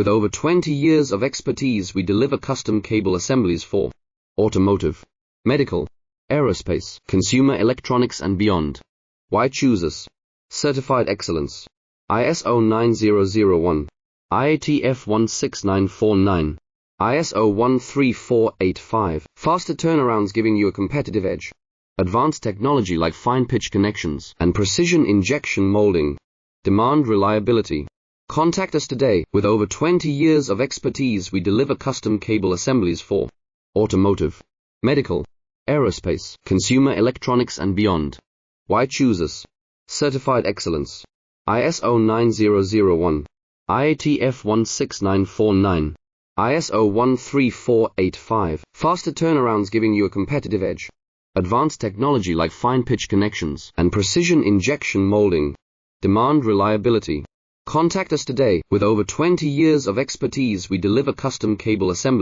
With over 20 years of expertise, we deliver custom cable assemblies for automotive, medical, aerospace, consumer electronics and beyond. Why choose us? Certified excellence. ISO 9001, IATF 16949, ISO 13485. Faster turnarounds giving you a competitive edge. Advanced technology like fine pitch connections and precision injection molding. Demand reliability. Contact us today. With over 20 years of expertise, we deliver custom cable assemblies for automotive, medical, aerospace, consumer electronics and beyond. Why choose us? Certified excellence. ISO 9001, IATF 16949, ISO 13485. Faster turnarounds giving you a competitive edge. Advanced technology like fine pitch connections and precision injection molding. Demand reliability. Contact us today. With over 20 years of expertise, we deliver custom cable assembly.